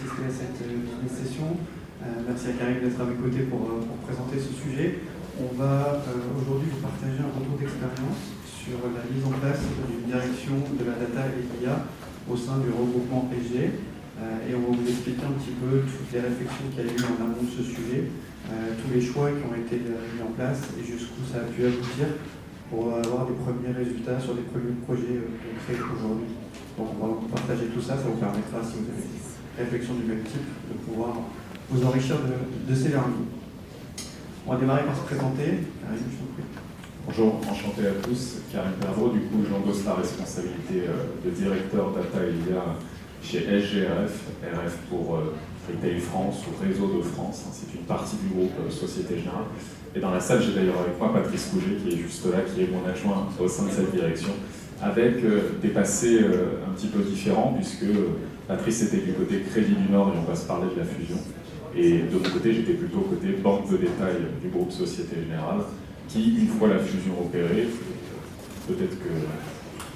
d'assister à cette business session. Merci à Karim d'être à mes côtés pour présenter ce sujet. On va aujourd'hui vous partager un retour d'expérience sur la mise en place d'une direction de la data et l'IA au sein du regroupement SG. Et on va vous expliquer un petit peu toutes les réflexions qu'il y a eu en amont de ce sujet, tous les choix qui ont été mis en place et jusqu'où ça a pu aboutir pour avoir des premiers résultats sur les premiers projets concrets aujourd'hui. Donc on va vous partager tout ça, ça vous permettra, si vous avez des réflexions du même type, de pouvoir vous enrichir de ces learnings. On va démarrer par se présenter. Karim, je t'en prie. Bonjour, enchanté à tous. Karim Perrault, du coup j'endosse la responsabilité de directeur data et IA chez SGRF, RF pour Retail France ou Réseau de France, c'est une partie du groupe Société Générale. Et dans la salle, j'ai d'ailleurs avec moi Patrice Rouget, qui est juste là, qui est mon adjoint au sein de cette direction, avec des passés un petit peu différents, puisque Patrice était du côté Crédit du Nord, et on va se parler de la fusion. Et de mon côté, j'étais plutôt côté banque de détail du groupe Société Générale, qui, une fois la fusion opérée, peut-être que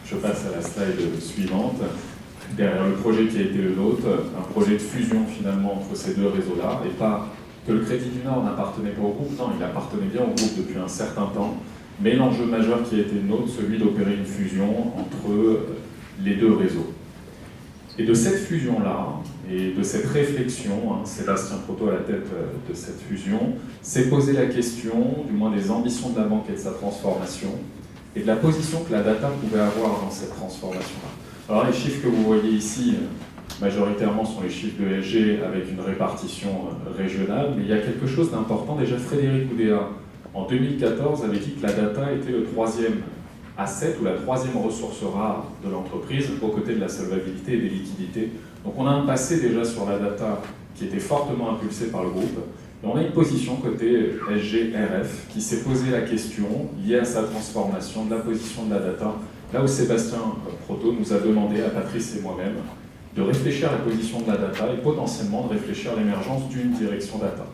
je passe à la slide suivante, derrière le projet qui a été le nôtre, un projet de fusion finalement entre ces deux réseaux-là, et pas que le Crédit du Nord n'appartenait pas au groupe, non, il appartenait bien au groupe depuis un certain temps, mais l'enjeu majeur qui a été le nôtre, celui d'opérer une fusion entre les deux réseaux. Et de cette fusion-là, et de cette réflexion, Sébastien Proto à la tête de cette fusion, s'est posé la question, du moins des ambitions de la banque et de sa transformation, et de la position que la data pouvait avoir dans cette transformation-là. Alors les chiffres que vous voyez ici, majoritairement sont les chiffres de SG avec une répartition régionale, mais il y a quelque chose d'important. Déjà, Frédéric Oudéa, en 2014, avait dit que la data était le troisième asset ou la troisième ressource rare de l'entreprise, aux côtés de la solvabilité et des liquidités. Donc on a un passé déjà sur la data qui était fortement impulsé par le groupe, et on a une position côté SGRF qui s'est posé la question, liée à sa transformation, de la position de la data, là où Sébastien Proto nous a demandé, à Patrice et moi-même, de réfléchir à la position de la data et potentiellement de réfléchir à l'émergence d'une direction data.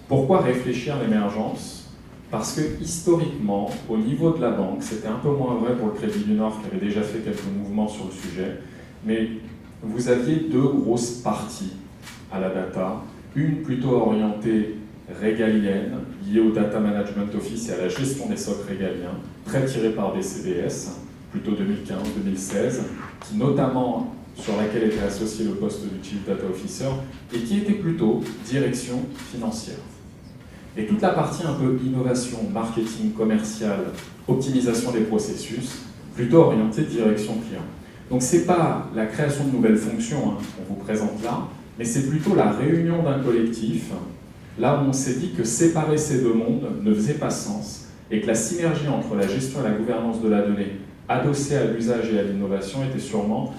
Pourquoi réfléchir à l'émergence ? Parce que historiquement, au niveau de la banque, c'était un peu moins vrai pour le Crédit du Nord qui avait déjà fait quelques mouvements sur le sujet, mais vous aviez deux grosses parties à la data, une plutôt orientée régalienne, liée au Data Management Office et à la gestion des socs régaliens, très tirée par des CDS, plutôt 2015-2016, qui notamment sur laquelle était associé le poste du Chief Data Officer, et qui était plutôt direction financière. Et toute la partie un peu innovation, marketing, commercial, optimisation des processus, plutôt orientée direction client. Donc ce n'est pas la création de nouvelles fonctions qu'on vous présente là, mais c'est plutôt la réunion d'un collectif, là où on s'est dit que séparer ces deux mondes ne faisait pas sens, et que la synergie entre la gestion et la gouvernance de la donnée, adossée à l'usage et à l'innovation, était sûrement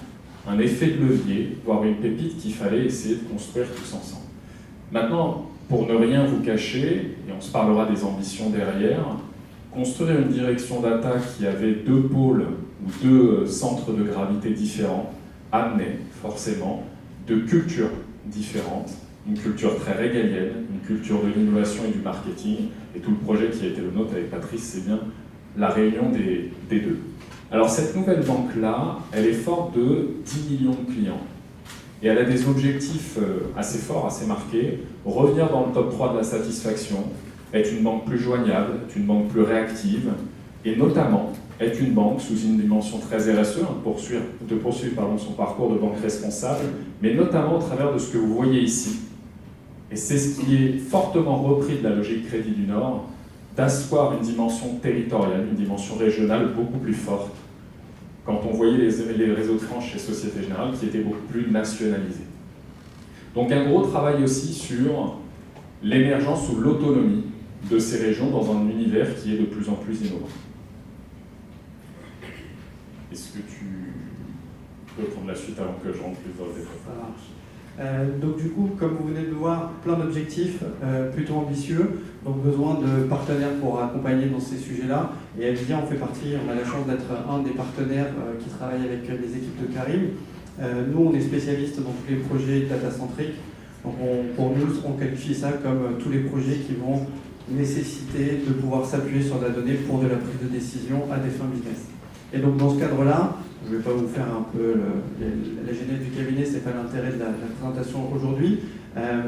un effet de levier, voire une pépite qu'il fallait essayer de construire tous ensemble. Maintenant, pour ne rien vous cacher, et on se parlera des ambitions derrière, construire une direction data qui avait deux pôles ou deux centres de gravité différents amenait forcément de cultures différentes, une culture très régalienne, une culture de l'innovation et du marketing, et tout le projet qui a été le nôtre avec Patrice, c'est bien la réunion des deux. Alors cette nouvelle banque-là, elle est forte de 10 millions de clients. Et elle a des objectifs assez forts, assez marqués. Revenir dans le top 3 de la satisfaction, être une banque plus joignable, être une banque plus réactive, et notamment être une banque sous une dimension très RSE, de poursuivre son parcours de banque responsable, mais notamment au travers de ce que vous voyez ici. Et c'est ce qui est fortement repris de la logique Crédit du Nord, d'asseoir une dimension territoriale, une dimension régionale beaucoup plus forte, quand on voyait les réseaux de France chez Société Générale qui étaient beaucoup plus nationalisés. Donc un gros travail aussi sur l'émergence ou l'autonomie de ces régions dans un univers qui est de plus en plus innovant. Est-ce que tu peux prendre la suite avant que je rentre plus dans le détail ? Ça marche. Donc du coup, comme vous venez de voir, plein d'objectifs plutôt ambitieux, donc besoin de partenaires pour accompagner dans ces sujets-là. Et Elvia en fait partie, on a la chance d'être un des partenaires qui travaille avec les équipes de Karim. Nous, on est spécialistes dans tous les projets data-centriques. Donc pour nous, on qualifie ça comme tous les projets qui vont nécessiter de pouvoir s'appuyer sur la donnée pour de la prise de décision à des fins business. Et donc dans ce cadre-là, je ne vais pas vous faire un peu la genèse du cabinet, ce n'est pas l'intérêt de la présentation aujourd'hui,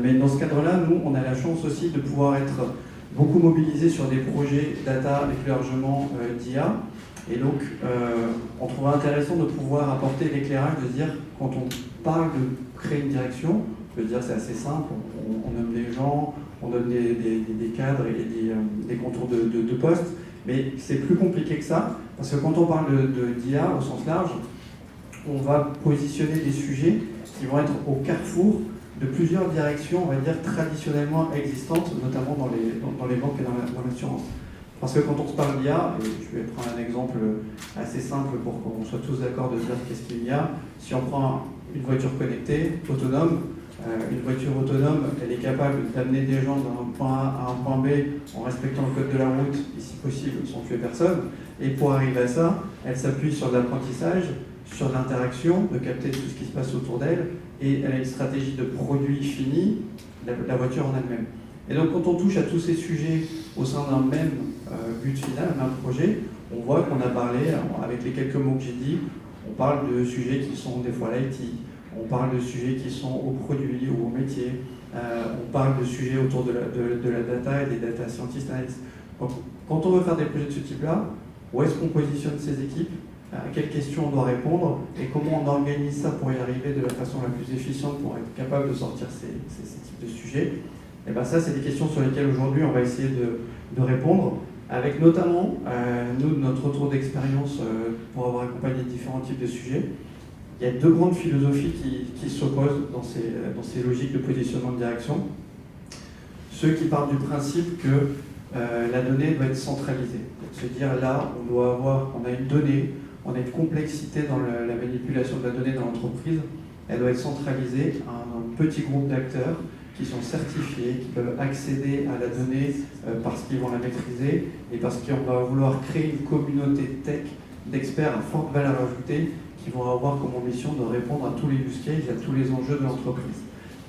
mais dans ce cadre-là, nous, on a la chance aussi de pouvoir être beaucoup mobilisés sur des projets data avec l'hébergement d'IA. Et donc, on trouve intéressant de pouvoir apporter l'éclairage, de dire, quand on parle de créer une direction, je veux dire, c'est assez simple, on nomme des gens, on donne des cadres et des contours de postes, mais c'est plus compliqué que ça, parce que quand on parle d'IA au sens large, on va positionner des sujets qui vont être au carrefour de plusieurs directions, on va dire, traditionnellement existantes, notamment dans les banques et dans l'assurance. Parce que quand on se parle d'IA, et je vais prendre un exemple assez simple pour qu'on soit tous d'accord de dire qu'est-ce qu'il y a, si on prend une voiture connectée, autonome, une voiture autonome, elle est capable d'amener des gens d'un point A à un point B en respectant le code de la route, et si possible sans tuer personne. Et pour arriver à ça, elle s'appuie sur l'apprentissage, sur l'interaction, de capter tout ce qui se passe autour d'elle, et elle a une stratégie de produit fini, la voiture en elle-même. Et donc quand on touche à tous ces sujets au sein d'un même but final, un même projet, on voit qu'on a parlé, avec les quelques mots que j'ai dit, on parle de sujets qui sont des fois l'IT, on parle de sujets qui sont aux produits ou aux métiers, on parle de sujets autour de la data et des data scientists analysts. Donc, quand on veut faire des projets de ce type-là, où est-ce qu'on positionne ces équipes, à quelles questions on doit répondre et comment on organise ça pour y arriver de la façon la plus efficiente pour être capable de sortir ces types de sujets, et bien ça, c'est des questions sur lesquelles aujourd'hui on va essayer de répondre, avec notamment, nous, notre retour d'expérience pour avoir accompagné différents types de sujets. Il y a deux grandes philosophies qui s'opposent dans ces logiques de positionnement de direction. Ceux qui partent du principe que la donnée doit être centralisée. Se dire là, on a une donnée, on a une complexité dans la manipulation de la donnée dans l'entreprise, elle doit être centralisée à un petit groupe d'acteurs qui sont certifiés, qui peuvent accéder à la donnée parce qu'ils vont la maîtriser et parce qu'on va vouloir créer une communauté tech d'experts à forte valeur ajoutée qui vont avoir comme ambition de répondre à tous les use cases et à tous les enjeux de l'entreprise.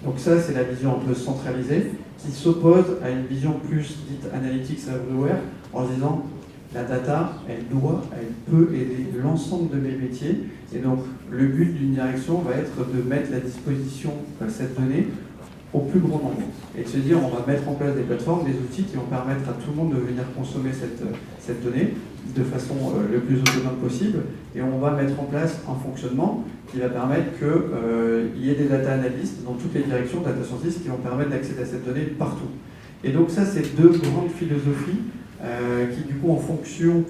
Donc ça, c'est la vision un peu centralisée qui s'oppose à une vision plus dite analytics everywhere en disant la data, elle peut aider l'ensemble de mes métiers et donc le but d'une direction va être de mettre à disposition cette donnée au plus grand nombre et de se dire on va mettre en place des plateformes, des outils qui vont permettre à tout le monde de venir consommer cette donnée de façon le plus autonome possible et on va mettre en place un fonctionnement qui va permettre qu'il y ait des data analystes dans toutes les directions, data scientists qui vont permettre d'accéder à cette donnée partout. Et donc ça, c'est deux grandes philosophies qui du coup en fonction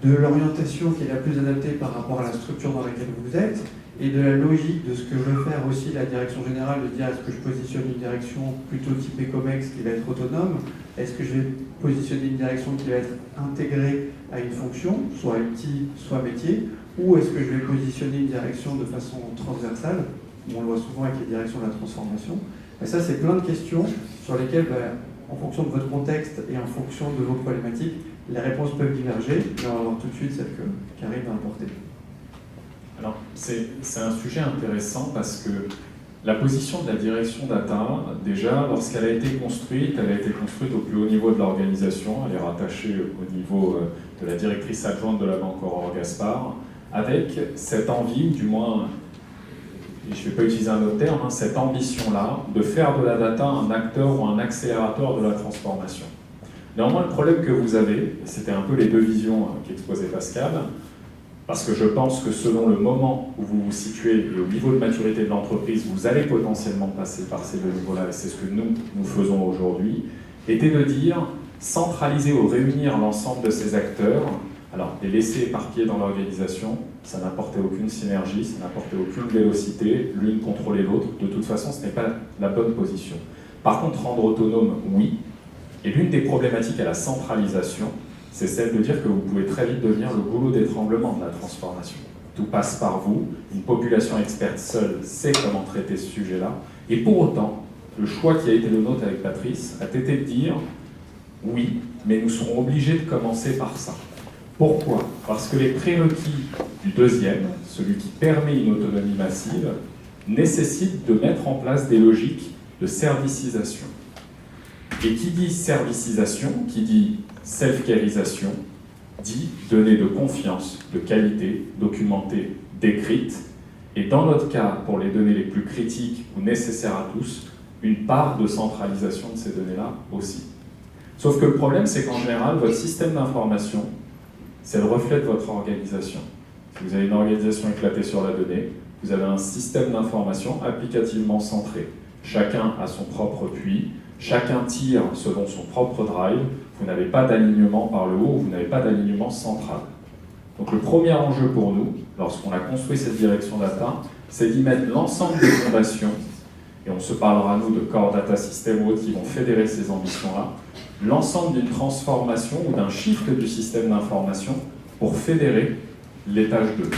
de l'orientation qui est la plus adaptée par rapport à la structure dans laquelle vous êtes et de la logique de ce que veut faire aussi la direction générale, de dire est-ce que je positionne une direction plutôt type Ecomex qui va être autonome, est-ce que je vais positionner une direction qui va être intégrée à une fonction, soit outil, soit métier, ou est-ce que je vais positionner une direction de façon transversale, on le voit souvent avec les directions de la transformation. Et ça, c'est plein de questions sur lesquelles, en fonction de votre contexte et en fonction de vos problématiques, les réponses peuvent diverger. Et on va voir tout de suite celle que Karim va apporter. Alors, c'est un sujet intéressant parce que la position de la direction data, déjà, lorsqu'elle a été construite, elle a été construite au plus haut niveau de l'organisation. Elle est rattachée au niveau de la directrice adjointe de la banque Aurore Gaspard, avec cette envie, du moins, et je ne vais pas utiliser un autre terme, cette ambition-là de faire de la data un acteur ou un accélérateur de la transformation. Néanmoins, le problème que vous avez, et c'était un peu les deux visions qu'exposait Pascal, parce que je pense que selon le moment où vous vous situez et au niveau de maturité de l'entreprise, vous allez potentiellement passer par ces deux niveaux-là, et c'est ce que nous faisons aujourd'hui, était de dire, centraliser ou réunir l'ensemble de ces acteurs, alors les laisser éparpillés dans l'organisation, ça n'apportait aucune synergie, ça n'apportait aucune vélocité, l'une contrôler l'autre, de toute façon ce n'est pas la bonne position. Par contre, rendre autonome, oui, et l'une des problématiques à la centralisation, c'est celle de dire que vous pouvez très vite devenir le goulot d'étranglement de la transformation. Tout passe par vous, une population experte seule sait comment traiter ce sujet-là, et pour autant, le choix qui a été le nôtre avec Patrice a été de dire oui, mais nous serons obligés de commencer par ça. Pourquoi? Parce que les prérequis du deuxième, celui qui permet une autonomie massive, nécessitent de mettre en place des logiques de servicisation. Et qui dit servicisation, qui dit self-carisation, dit données de confiance, de qualité, documentées, décrites, et dans notre cas, pour les données les plus critiques ou nécessaires à tous, une part de centralisation de ces données-là aussi. Sauf que le problème, c'est qu'en général, votre système d'information, c'est le reflet de votre organisation. Si vous avez une organisation éclatée sur la donnée, vous avez un système d'information applicativement centré. Chacun a son propre puits, chacun tire selon son propre drive, vous n'avez pas d'alignement par le haut, vous n'avez pas d'alignement central. Donc le premier enjeu pour nous, lorsqu'on a construit cette direction data, c'est d'y mettre l'ensemble des fondations, et on se parlera, nous, de Core Data System ou autres qui vont fédérer ces ambitions-là, l'ensemble d'une transformation ou d'un shift du système d'information pour fédérer l'étage 2.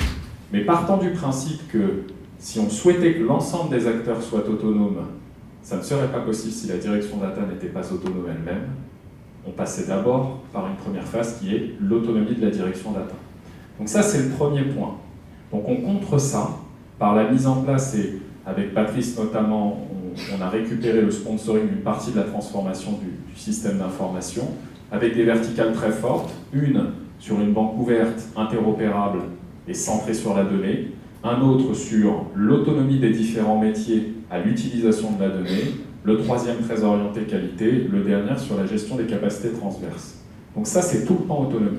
Mais partant du principe que si on souhaitait que l'ensemble des acteurs soient autonomes, ça ne serait pas possible si la direction data n'était pas autonome elle-même. On passait d'abord par une première phase qui est l'autonomie de la direction data. Donc ça, c'est le premier point. Donc on contre ça par la mise en place, et avec Patrice notamment, on a récupéré le sponsoring d'une partie de la transformation du système d'information, avec des verticales très fortes, une sur une banque ouverte, interopérable et centrée sur la donnée, un autre sur l'autonomie des différents métiers à l'utilisation de la donnée, le troisième très orienté qualité, le dernier sur la gestion des capacités transverses. Donc ça, c'est tout le pan autonomie.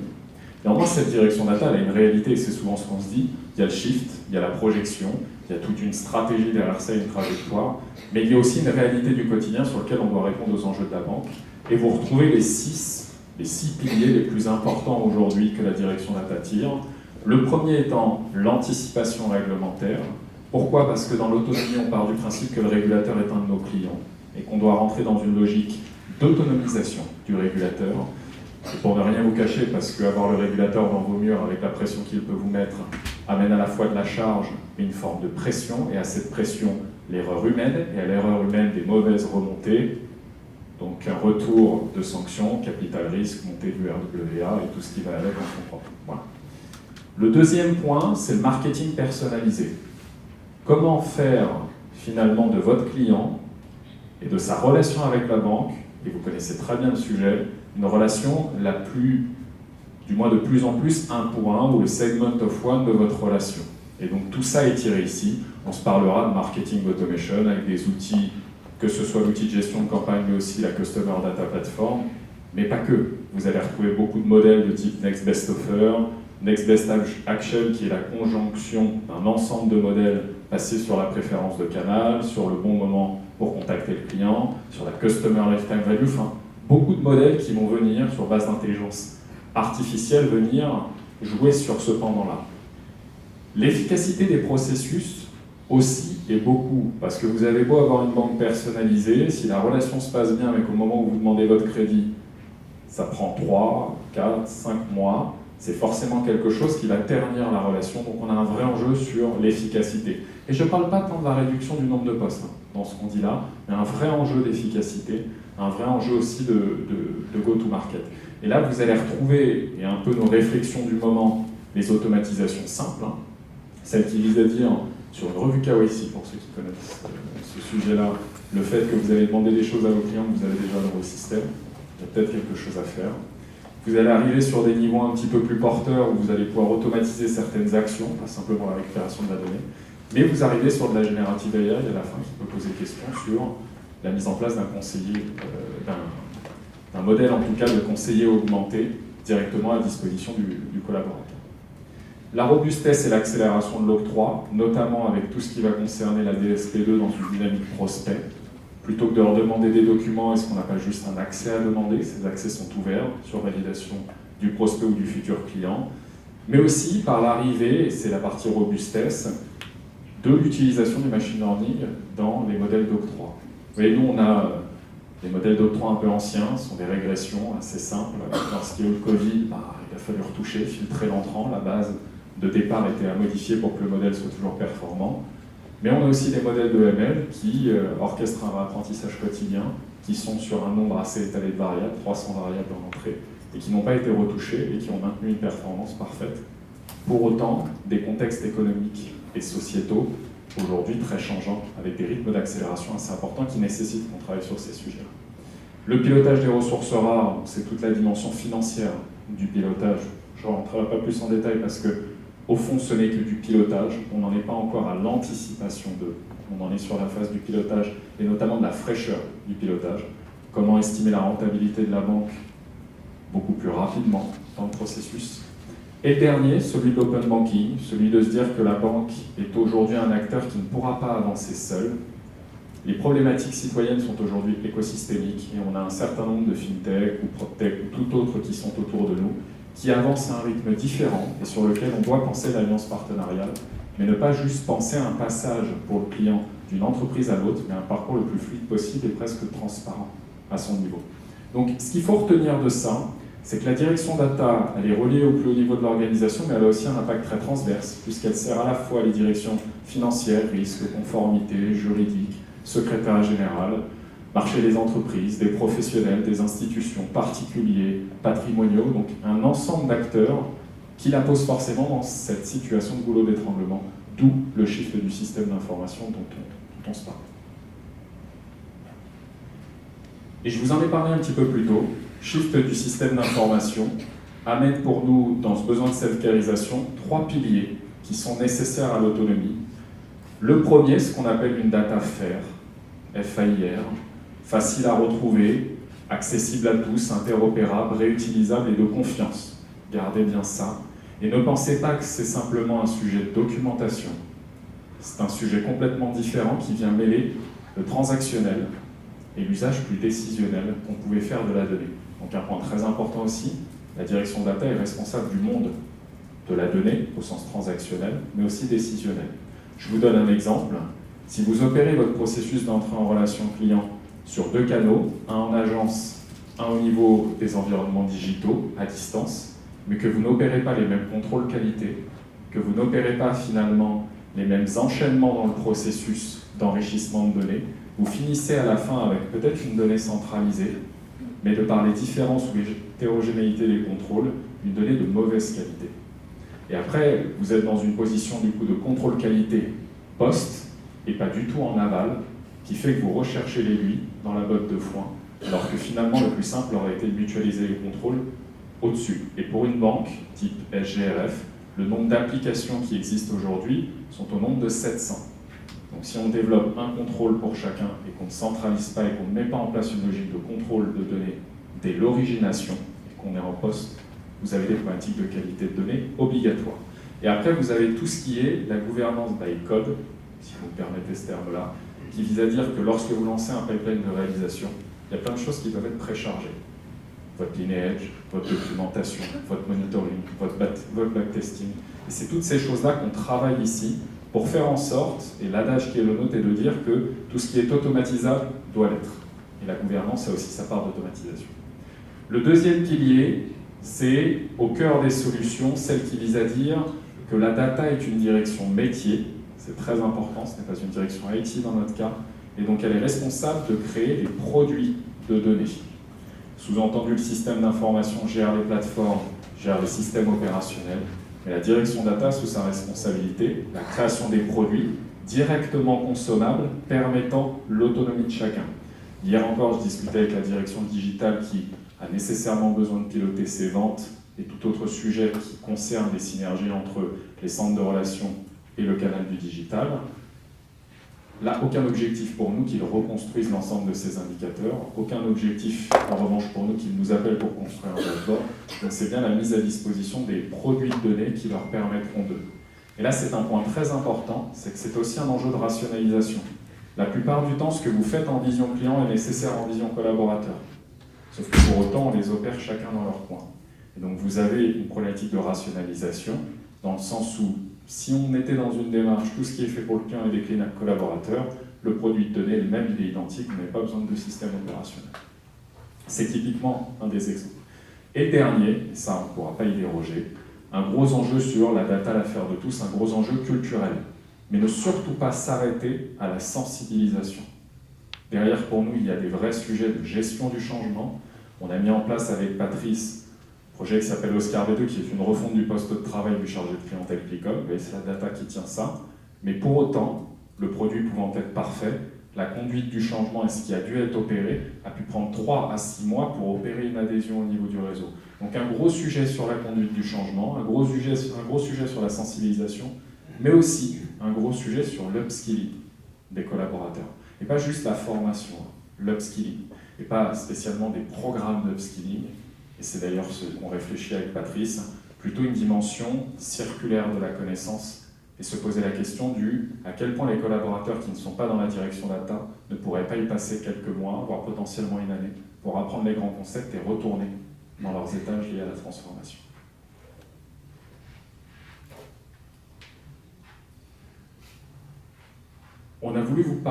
Néanmoins, cette direction data, elle a une réalité, et c'est souvent ce qu'on se dit, il y a le shift, il y a la projection, il y a toute une stratégie derrière ça, une trajectoire, mais il y a aussi une réalité du quotidien sur laquelle on doit répondre aux enjeux de la banque, et vous retrouvez les six piliers les plus importants aujourd'hui que la direction data tire. Le premier étant l'anticipation réglementaire. Pourquoi? Parce que dans l'autonomie, on part du principe que le régulateur est un de nos clients et qu'on doit rentrer dans une logique d'autonomisation du régulateur. Et pour ne rien vous cacher, parce qu'avoir le régulateur dans vos murs avec la pression qu'il peut vous mettre amène à la fois de la charge et une forme de pression, et à cette pression, l'erreur humaine, et à l'erreur humaine, des mauvaises remontées, donc un retour de sanctions, capital risque, montée du RWA et tout ce qui va avec en son propre. Voilà. Le deuxième point, c'est le marketing personnalisé. Comment faire finalement de votre client et de sa relation avec la banque, et vous connaissez très bien le sujet, une relation la plus, du moins de plus en plus, un pour un, ou le segment of one de votre relation. Et donc tout ça est tiré ici. On se parlera de marketing automation avec des outils, que ce soit l'outil de gestion de campagne, mais aussi la Customer Data Platform, mais pas que. Vous allez retrouver beaucoup de modèles de type Next Best Offer, Next Best Action, qui est la conjonction d'un ensemble de modèles passés sur la préférence de canal, sur le bon moment pour contacter le client, sur la Customer Lifetime Value, enfin, beaucoup de modèles qui vont venir, sur base d'intelligence artificielle, venir jouer sur ce pendant-là. L'efficacité des processus aussi et beaucoup, parce que vous avez beau avoir une banque personnalisée, si la relation se passe bien, mais qu'au moment où vous demandez votre crédit, ça prend 3, 4, 5 mois, c'est forcément quelque chose qui va ternir la relation, donc on a un vrai enjeu sur l'efficacité. Et je ne parle pas tant de la réduction du nombre de postes dans ce qu'on dit là, mais un vrai enjeu d'efficacité, un vrai enjeu aussi de go-to-market. Et là, vous allez retrouver, et un peu nos réflexions du moment, les automatisations simples, celles qui visent à dire, sur une revue KYC, pour ceux qui connaissent ce sujet-là, le fait que vous allez demander des choses à vos clients que vous avez déjà dans vos systèmes, il y a peut-être quelque chose à faire. Vous allez arriver sur des niveaux un petit peu plus porteurs où vous allez pouvoir automatiser certaines actions, pas simplement la récupération de la donnée, mais vous arrivez sur de la générative AI à la fin qui peut poser question sur la mise en place d'un conseiller, d'un modèle en tout cas de conseiller augmenté directement à disposition du collaborateur. La robustesse et l'accélération de l'octroi, notamment avec tout ce qui va concerner la DSP2 dans une dynamique prospect. Plutôt que de leur demander des documents, est-ce qu'on n'a pas juste un accès à demander? Ces accès sont ouverts sur validation du prospect ou du futur client. Mais aussi par l'arrivée, et c'est la partie robustesse, de l'utilisation du machine learning dans les modèles d'octroi. Vous voyez, nous, on a des modèles d'octroi un peu anciens, ce sont des régressions assez simples. Lorsqu'il y a eu le Covid, il a fallu retoucher, filtrer l'entrant, la base de départ était à modifier pour que le modèle soit toujours performant. Mais on a aussi des modèles de ML qui orchestrent un apprentissage quotidien, qui sont sur un nombre assez étalé de variables, 300 variables en entrée, et qui n'ont pas été retouchés et qui ont maintenu une performance parfaite. Pour autant, des contextes économiques et sociétaux, aujourd'hui très changeants, avec des rythmes d'accélération assez importants qui nécessitent qu'on travaille sur ces sujets-là. Le pilotage des ressources rares, c'est toute la dimension financière du pilotage. Je ne rentrerai pas plus en détail parce que, au fond, ce n'est que du pilotage. On n'en est pas encore à l'anticipation de. On en est sur la phase du pilotage et notamment de la fraîcheur du pilotage. Comment estimer la rentabilité de la banque beaucoup plus rapidement dans le processus. Et le dernier, celui de l'open banking, celui de se dire que la banque est aujourd'hui un acteur qui ne pourra pas avancer seul. Les problématiques citoyennes sont aujourd'hui écosystémiques et on a un certain nombre de fintech ou proptech ou tout autre qui sont autour de nous, qui avancent à un rythme différent et sur lequel on doit penser l'alliance partenariale, mais ne pas juste penser à un passage pour le client d'une entreprise à l'autre, mais un parcours le plus fluide possible et presque transparent à son niveau. Donc ce qu'il faut retenir de ça, c'est que la direction data, elle est reliée au plus haut niveau de l'organisation, mais elle a aussi un impact très transverse, puisqu'elle sert à la fois les directions financières, risques, conformité, juridique, secrétariat général, marché des entreprises, des professionnels, des institutions, particuliers, patrimoniaux, donc un ensemble d'acteurs qui la posent forcément dans cette situation de goulot d'étranglement, d'où le shift du système d'information dont on se parle. Et je vous en ai parlé un petit peu plus tôt, shift du système d'information amène pour nous, dans ce besoin de self-carisation, 3 piliers qui sont nécessaires à l'autonomie. Le premier, ce qu'on appelle une data fair, FAIR, facile à retrouver, accessible à tous, interopérable, réutilisable et de confiance. Gardez bien ça. Et ne pensez pas que c'est simplement un sujet de documentation. C'est un sujet complètement différent qui vient mêler le transactionnel et l'usage plus décisionnel qu'on pouvait faire de la donnée. Donc un point très important aussi, la direction data est responsable du monde de la donnée au sens transactionnel, mais aussi décisionnel. Je vous donne un exemple. Si vous opérez votre processus d'entrée en relation client sur 2 canaux, un en agence, un au niveau des environnements digitaux, à distance, mais que vous n'opérez pas les mêmes contrôles qualité, que vous n'opérez pas finalement les mêmes enchaînements dans le processus d'enrichissement de données, vous finissez à la fin avec peut-être une donnée centralisée, mais de par les différences ou l'hétérogénéité des contrôles, une donnée de mauvaise qualité. Et après, vous êtes dans une position du coup de contrôle qualité post, et pas du tout en aval, qui fait que vous recherchez l'aiguille dans la botte de foin, alors que finalement le plus simple aurait été de mutualiser les contrôles au-dessus. Et pour une banque type SGRF, le nombre d'applications qui existent aujourd'hui sont au nombre de 700. Donc si on développe un contrôle pour chacun et qu'on ne centralise pas et qu'on ne met pas en place une logique de contrôle de données dès l'origination et qu'on est en poste, vous avez des problématiques de qualité de données obligatoires. Et après, vous avez tout ce qui est la gouvernance by code, si vous me permettez ce terme-là, qui vise à dire que lorsque vous lancez un pipeline de réalisation, il y a plein de choses qui doivent être préchargées. Votre lineage, votre documentation, votre monitoring, votre backtesting. Et c'est toutes ces choses-là qu'on travaille ici pour faire en sorte, et l'adage qui est le nôtre est de dire que tout ce qui est automatisable doit l'être. Et la gouvernance a aussi sa part d'automatisation. Le deuxième pilier, c'est au cœur des solutions, celle qui vise à dire que la data est une direction métier, c'est très important, ce n'est pas une direction IT dans notre cas, et donc elle est responsable de créer des produits de données. Sous-entendu, le système d'information gère les plateformes, gère les systèmes opérationnels, mais la direction data, sous sa responsabilité, la création des produits directement consommables, permettant l'autonomie de chacun. Hier encore, je discutais avec la direction digitale qui a nécessairement besoin de piloter ses ventes et tout autre sujet qui concerne les synergies entre les centres de relations et le canal du digital. Là, aucun objectif pour nous qu'ils reconstruisent l'ensemble de ces indicateurs, aucun objectif en revanche pour nous qu'ils nous appellent pour construire un dashboard. Donc c'est bien la mise à disposition des produits de données qui leur permettront de. Et là, c'est un point très important, c'est que c'est aussi un enjeu de rationalisation. La plupart du temps, ce que vous faites en vision client est nécessaire en vision collaborateur. Sauf que pour autant, on les opère chacun dans leur coin. Et donc vous avez une problématique de rationalisation, dans le sens où si on était dans une démarche, tout ce qui est fait pour le client est décliné à collaborateur, le produit de données est le même, il est identique, vous n'avez pas besoin de système opérationnel. C'est typiquement un des exemples. Et le dernier, et ça on ne pourra pas y déroger, un gros enjeu sur la data, l'affaire de tous, un gros enjeu culturel. Mais ne surtout pas s'arrêter à la sensibilisation. Derrière, pour nous, il y a des vrais sujets de gestion du changement. On a mis en place avec Patrice un projet qui s'appelle Oscar V2, qui est une refonte du poste de travail du chargé de clientèle Plicom. C'est la data qui tient ça. Mais pour autant, le produit pouvant être parfait, la conduite du changement et ce qui a dû être opéré a pu prendre 3 à 6 mois pour opérer une adhésion au niveau du réseau. Donc un gros sujet sur la conduite du changement, un gros sujet sur la sensibilisation, mais aussi un gros sujet sur l'upskilling des collaborateurs. Et pas juste la formation, l'upskilling. Et pas spécialement des programmes d'upskilling. Et c'est d'ailleurs ce qu'on réfléchit avec Patrice, plutôt une dimension circulaire de la connaissance et se poser la question à quel point les collaborateurs qui ne sont pas dans la direction data ne pourraient pas y passer quelques mois, voire potentiellement une année, pour apprendre les grands concepts et retourner dans leurs étages liés à la transformation. On a voulu vous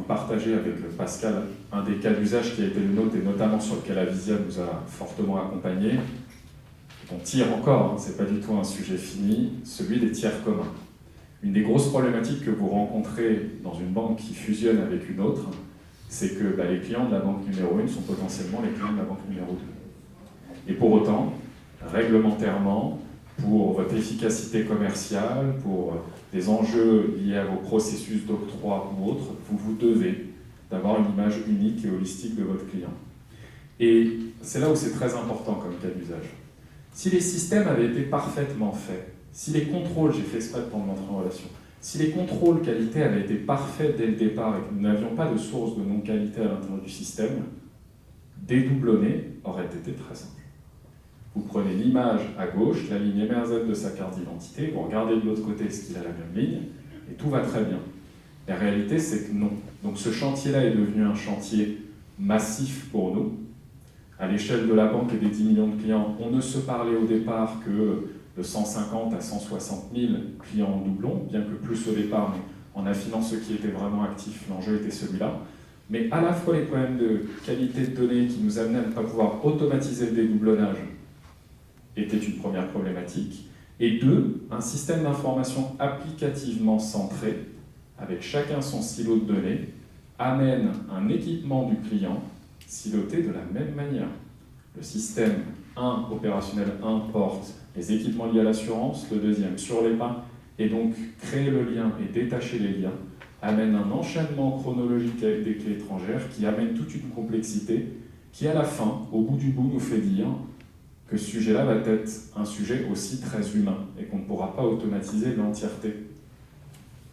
partager avec Pascal un des cas d'usage qui a été le nôtre et notamment sur lequel Avisia nous a fortement accompagnés. On tire encore, c'est pas du tout un sujet fini, celui des tiers communs. Une des grosses problématiques que vous rencontrez dans une banque qui fusionne avec une autre, c'est que les clients de la banque numéro 1 sont potentiellement les clients de la banque numéro 2. Et pour autant, réglementairement, pour votre efficacité commerciale, pour des enjeux liés à vos processus d'octroi ou autres, vous devez d'avoir une image unique et holistique de votre client. Et c'est là où c'est très important comme cas d'usage. Si les systèmes avaient été parfaitement faits, si les contrôles, j'ai fait exprès de prendre l'entrée en relation, si les contrôles qualité avaient été parfaits dès le départ et que nous n'avions pas de source de non-qualité à l'intérieur du système, dédoublonner aurait été très simple. Vous prenez l'image à gauche, la ligne MRZ de sa carte d'identité, vous regardez de l'autre côté ce qu'il a la même ligne, et tout va très bien. La réalité, c'est que non. Donc ce chantier-là est devenu un chantier massif pour nous. À l'échelle de la banque et des 10 millions de clients, on ne se parlait au départ que de 150 à 160 000 clients en doublon, bien que plus au départ, mais en affinant ceux qui étaient vraiment actifs, l'enjeu était celui-là. Mais à la fois les problèmes de qualité de données qui nous amenaient à ne pas pouvoir automatiser le dédoublonnage était une première problématique, et deux, un système d'information applicativement centré, avec chacun son silo de données, amène un équipement du client siloté de la même manière. Le système 1, opérationnel 1, porte les équipements liés à l'assurance, le deuxième sur les pas, et donc créer le lien et détacher les liens, amène un enchaînement chronologique avec des clés étrangères qui amène toute une complexité qui, à la fin, au bout du bout, nous fait dire que ce sujet-là va être un sujet aussi très humain et qu'on ne pourra pas automatiser l'entièreté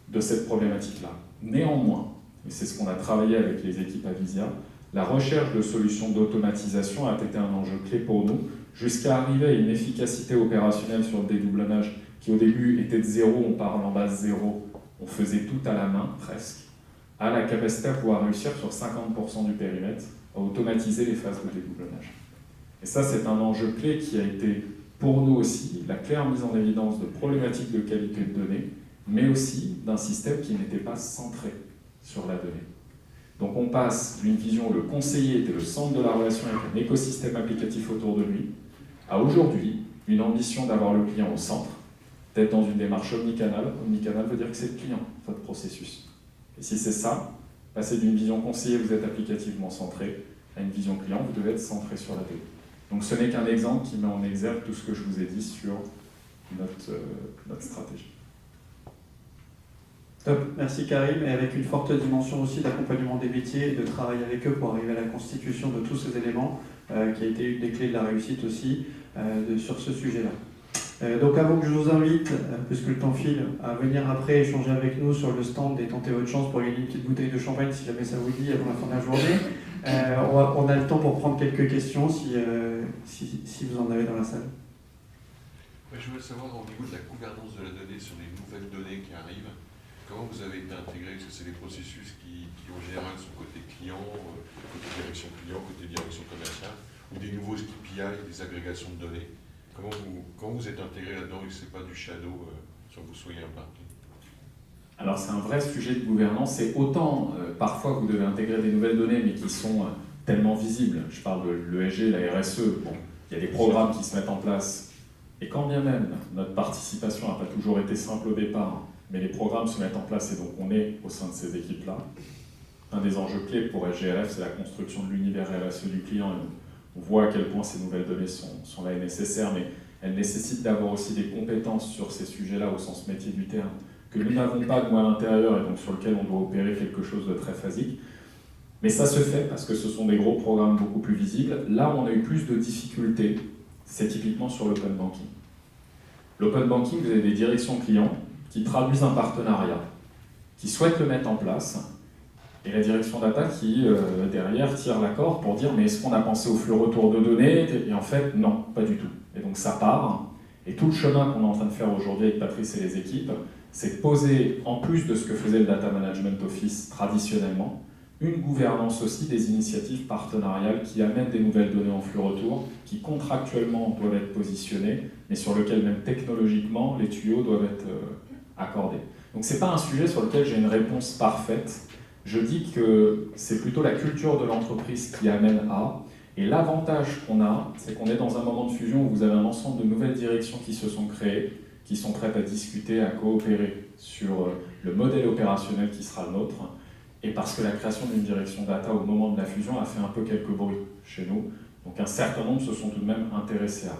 de cette problématique-là. Néanmoins, et c'est ce qu'on a travaillé avec les équipes Avisia, la recherche de solutions d'automatisation a été un enjeu clé pour nous, jusqu'à arriver à une efficacité opérationnelle sur le dédoublonnage qui au début était de 0, on parle en base 0, on faisait tout à la main presque, à la capacité à pouvoir réussir sur 50% du périmètre à automatiser les phases de dédoublonnage. Et ça, c'est un enjeu clé qui a été, pour nous aussi, la claire mise en évidence de problématiques de qualité de données, mais aussi d'un système qui n'était pas centré sur la donnée. Donc on passe d'une vision où le conseiller était le centre de la relation avec un écosystème applicatif autour de lui, à aujourd'hui, une ambition d'avoir le client au centre, d'être dans une démarche omnicanal. Omnicanal veut dire que c'est le client, votre processus. Et si c'est ça, passer d'une vision conseiller, vous êtes applicativement centré, à une vision client, vous devez être centré sur la donnée. Donc ce n'est qu'un exemple qui met en exergue tout ce que je vous ai dit sur notre stratégie. Top, merci Karim, et avec une forte dimension aussi d'accompagnement des métiers et de travail avec eux pour arriver à la constitution de tous ces éléments, qui a été une des clés de la réussite aussi sur ce sujet-là. Donc avant que je vous invite, puisque le temps file, à venir après échanger avec nous sur le stand et tenter votre chance pour gagner une petite bouteille de champagne si jamais ça vous dit avant la fin de la journée, on a le temps pour prendre quelques questions si vous en avez dans la salle. Je voulais savoir au niveau de la gouvernance de la donnée sur les nouvelles données qui arrivent, comment vous avez été intégré? Est-ce que c'est des processus qui en général sont côté client, côté direction client, côté direction commerciale, ou des nouveaux KPI, des agrégations de données? Comment vous êtes intégré là-dedans et que ce n'est pas du shadow sans que vous soyez impliqué? Alors c'est un vrai sujet de gouvernance, et autant parfois vous devez intégrer des nouvelles données mais qui sont tellement visibles, je parle de l'ESG, la RSE, bon, il y a des programmes qui se mettent en place, et quand bien même notre participation n'a pas toujours été simple au départ, mais les programmes se mettent en place et donc on est au sein de ces équipes-là. Un des enjeux clés pour SGRF, c'est la construction de l'univers RSE du client. On voit à quel point ces nouvelles données sont là et nécessaires, mais elles nécessitent d'avoir aussi des compétences sur ces sujets-là au sens métier du terme, que nous n'avons pas nous à l'intérieur et donc sur lequel on doit opérer quelque chose de très phasique. Mais ça se fait parce que ce sont des gros programmes beaucoup plus visibles. Là où on a eu plus de difficultés, c'est typiquement sur l'open banking. L'open banking, vous avez des directions clients qui traduisent un partenariat, qui souhaitent le mettre en place, et la direction data qui, derrière, tire la corde pour dire « mais est-ce qu'on a pensé au flux retour de données ?» Et en fait, non, pas du tout. Et donc ça part, et tout le chemin qu'on est en train de faire aujourd'hui avec Patrice et les équipes, c'est de poser, en plus de ce que faisait le Data Management Office traditionnellement, une gouvernance aussi des initiatives partenariales qui amènent des nouvelles données en flux retour, qui contractuellement doivent être positionnées, mais sur lesquelles même technologiquement, les tuyaux doivent être accordés. Donc ce n'est pas un sujet sur lequel j'ai une réponse parfaite. Je dis que c'est plutôt la culture de l'entreprise qui amène à, et l'avantage qu'on a, c'est qu'on est dans un moment de fusion où vous avez un ensemble de nouvelles directions qui se sont créées, qui sont prêtes à discuter, à coopérer sur le modèle opérationnel qui sera le nôtre, et parce que la création d'une direction data au moment de la fusion a fait un peu quelques bruits chez nous, donc un certain nombre se sont tout de même intéressés à.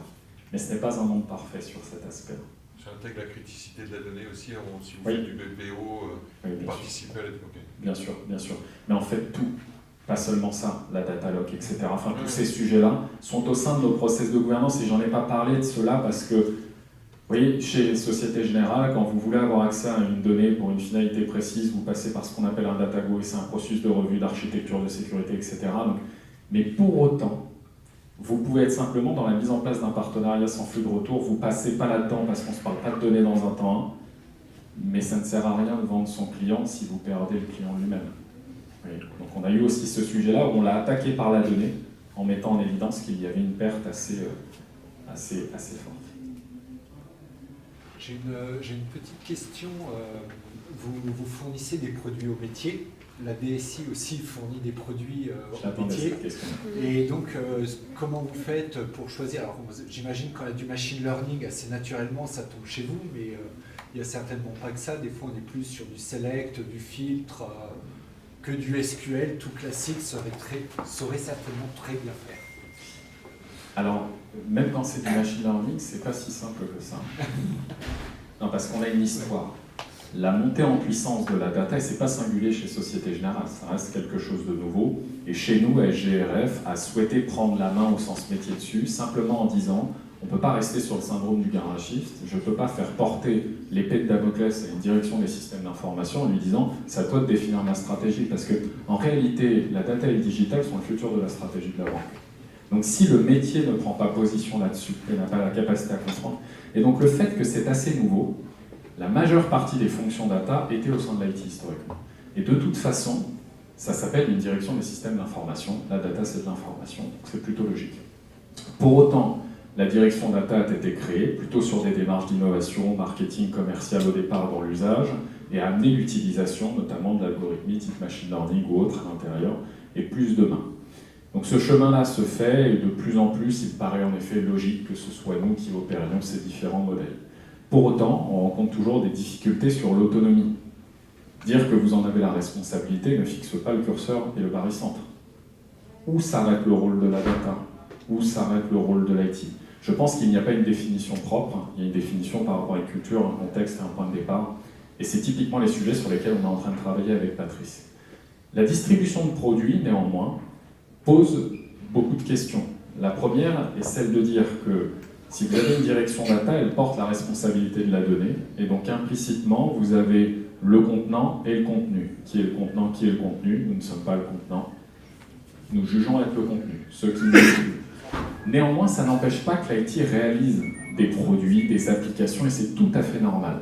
Mais ce n'est pas un monde parfait sur cet aspect. Ça intègre la criticité de la donnée aussi, si vous Oui. faites du BPO, Oui, vous participez à la... Okay. Bien sûr, bien sûr. Mais en fait, tout, pas seulement ça, la data lock, etc. Enfin, tous ces sujets-là sont au sein de nos process de gouvernance, et j'en ai pas parlé de cela parce que, vous voyez, chez Société Générale, quand vous voulez avoir accès à une donnée pour une finalité précise, vous passez par ce qu'on appelle un DataGo, et c'est un processus de revue d'architecture, de sécurité, etc. Donc, mais pour autant, vous pouvez être simplement dans la mise en place d'un partenariat sans flux de retour, vous ne passez pas là-dedans parce qu'on ne se parle pas de données dans un temps 1, mais ça ne sert à rien de vendre son client si vous perdez le client lui-même. Oui. Donc on a eu aussi ce sujet-là où on l'a attaqué par la donnée, en mettant en évidence qu'il y avait une perte assez forte. J'ai une petite question. Vous fournissez des produits au métier. La DSI aussi fournit des produits au métier. Et donc, comment vous faites pour choisir? Alors, j'imagine qu'on a du machine learning assez naturellement, ça tombe chez vous, mais il n'y a certainement pas que ça. Des fois, on est plus sur du select, du filtre, que du SQL tout classique saurait certainement très bien faire. Alors, même quand c'est du machine learning, c'est pas si simple que ça. Non, parce qu'on a une histoire. La montée en puissance de la data, et c'est pas singulier chez Société Générale, ça reste quelque chose de nouveau. Et chez nous, SGRF a souhaité prendre la main au sens métier dessus, simplement en disant on ne peut pas rester sur le syndrome du garagiste, je ne peux pas faire porter l'épée de Damoclès à une direction des systèmes d'information en lui disant c'est à toi de définir ma stratégie, parce qu'en réalité, la data et le digital sont le futur de la stratégie de la banque. Donc si le métier ne prend pas position là-dessus, il n'a pas la capacité à comprendre, et donc le fait que c'est assez nouveau, la majeure partie des fonctions data étaient au sein de l'IT historiquement. Et de toute façon, ça s'appelle une direction des systèmes d'information. La data, c'est de l'information, donc c'est plutôt logique. Pour autant, la direction data a été créée plutôt sur des démarches d'innovation, marketing, commercial au départ dans l'usage, et a amené l'utilisation notamment de l'algorithmie type machine learning ou autre à l'intérieur, et plus demain. Donc ce chemin-là se fait, et de plus en plus, il paraît en effet logique que ce soit nous qui opérions ces différents modèles. Pour autant, on rencontre toujours des difficultés sur l'autonomie. Dire que vous en avez la responsabilité ne fixe pas le curseur et le barycentre. Où s'arrête le rôle de la data? Où s'arrête le rôle de l'IT? Je pense qu'il n'y a pas une définition propre, il y a une définition par rapport à une culture, un contexte et un point de départ. Et c'est typiquement les sujets sur lesquels on est en train de travailler avec Patrice. La distribution de produits, néanmoins, pose beaucoup de questions. La première est celle de dire que si vous avez une direction data, elle porte la responsabilité de la donnée, et donc implicitement, vous avez le contenant et le contenu. Qui est le contenant, qui est le contenu? Nous ne sommes pas le contenant. Nous jugeons être le contenu, ce qui nous... Néanmoins, ça n'empêche pas que l'IT réalise des produits, des applications, et c'est tout à fait normal.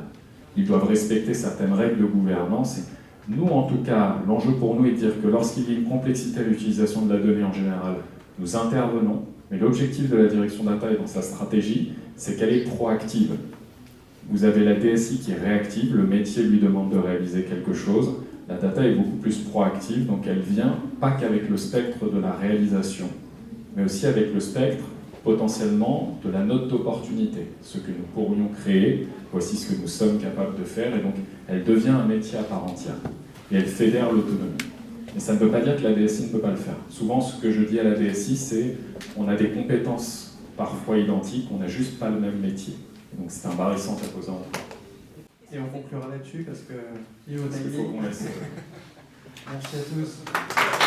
Ils doivent respecter certaines règles de gouvernance. Et nous, en tout cas, l'enjeu pour nous est de dire que lorsqu'il y a une complexité à l'utilisation de la donnée en général, nous intervenons. Mais l'objectif de la direction data et dans sa stratégie, c'est qu'elle est proactive. Vous avez la DSI qui est réactive, le métier lui demande de réaliser quelque chose. La data est beaucoup plus proactive, donc elle vient pas qu'avec le spectre de la réalisation, mais aussi avec le spectre potentiellement de la note d'opportunité. Ce que nous pourrions créer, voici ce que nous sommes capables de faire, et donc elle devient un métier à part entière. Et elle fédère l'autonomie. Mais ça ne veut pas dire que la DSI ne peut pas le faire. Souvent, ce que je dis à la DSI, c'est on a des compétences parfois identiques, on n'a juste pas le même métier. Et donc c'est un barycentre à poser en place. Et on conclura là-dessus parce que il faut qu'on laisse. Merci à tous.